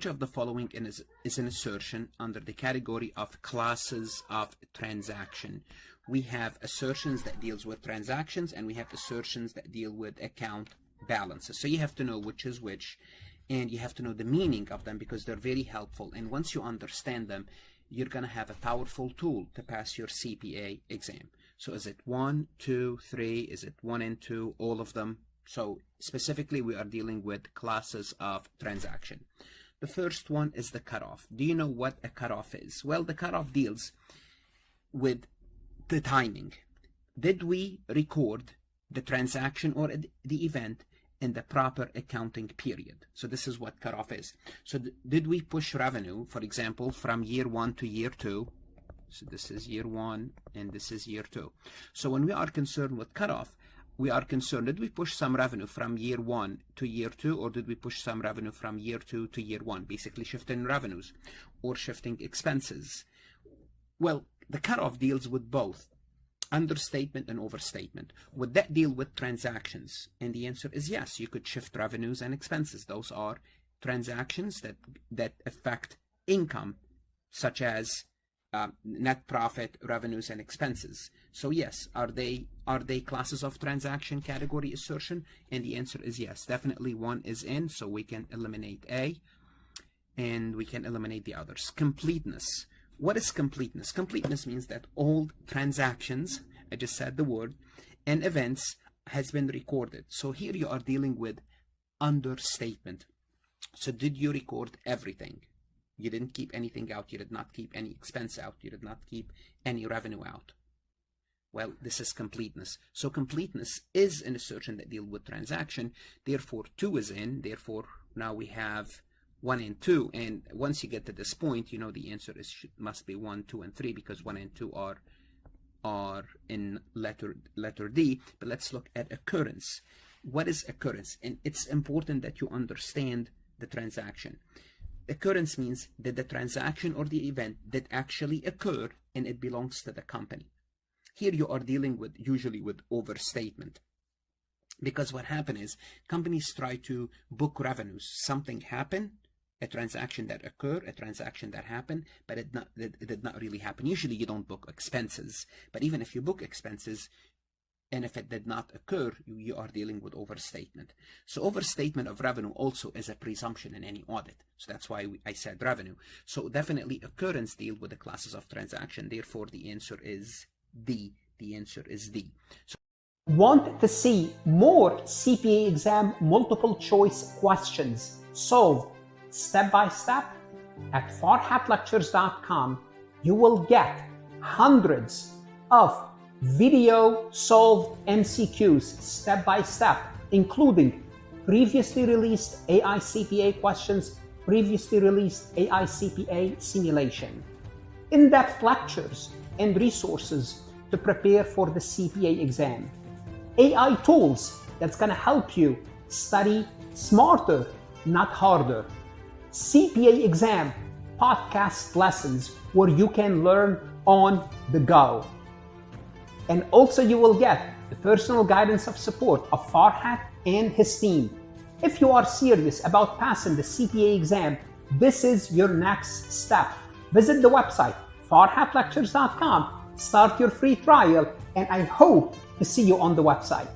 Which of the following is an assertion under the category of classes of transaction? We have assertions that deals with transactions, and we have assertions that deal with account balances. So you have to know which is which, and you have to know the meaning of them because they're very helpful. And once you understand them, you're going to have a powerful tool to pass your CPA exam. So is it 1, 2, 3? Is it 1 and 2? All of them? So specifically, we are dealing with classes of transaction. The first one is the cutoff. Do you know what a cutoff is? Well, the cutoff deals with the timing. Did we record the transaction or the event in the proper accounting period? So this is what cutoff is. So did we push revenue, for example, from year 1 to year 2? So this is year 1 and this is year 2. So when we are concerned with cutoff, we are concerned, did we push some revenue from year 1 to year 2, or did we push some revenue from year 2 to year 1? Basically shifting revenues or shifting expenses. Well, the cutoff deals with both understatement and overstatement. Would that deal with transactions? And the answer is yes. You could shift revenues and expenses. Those are transactions that affect income, such as net profit, revenues, and expenses. So yes, are they classes of transaction category assertion? And the answer is yes. Definitely one is in, so we can eliminate A and we can eliminate the others. Completeness. What is completeness? Completeness means that all transactions, I just said the word, and events has been recorded. So here you are dealing with understatement. So did you record everything? You didn't keep anything out. You did not keep any expense out. You did not keep any revenue out. Well, this is completeness. So completeness is an assertion that deals with transaction. Therefore, 2 is in. Therefore, now we have 1 and 2. And once you get to this point, you know the answer must be 1, 2, and 3 because 1 and 2 are in letter D. But let's look at occurrence. What is occurrence? And it's important that you understand the transaction. Occurrence means that the transaction or the event that actually occurred and it belongs to the company. Here you are dealing with usually with overstatement, because what happened is companies try to book revenues. Something happened, a transaction that occurred, a transaction that happened, but it did not really happen. Usually you don't book expenses, but even if you book expenses, and if it did not occur, you are dealing with overstatement. So overstatement of revenue also is a presumption in any audit. So that's why I said revenue. So definitely occurrence deal with the classes of transaction. Therefore, the answer is D. The answer is D. So want to see more CPA exam multiple choice questions solved step by step? At farhatlectures.com, you will get hundreds of video solved MCQs step by step, including previously released AI CPA questions, previously released AI CPA simulation, in-depth lectures and resources to prepare for the CPA exam, AI tools that's going to help you study smarter, not harder, CPA exam podcast lessons where you can learn on the go. And also you will get the personal guidance of support of Farhat and his team. If you are serious about passing the CPA exam, this is your next step. Visit the website, farhatlectures.com, start your free trial, and I hope to see you on the website.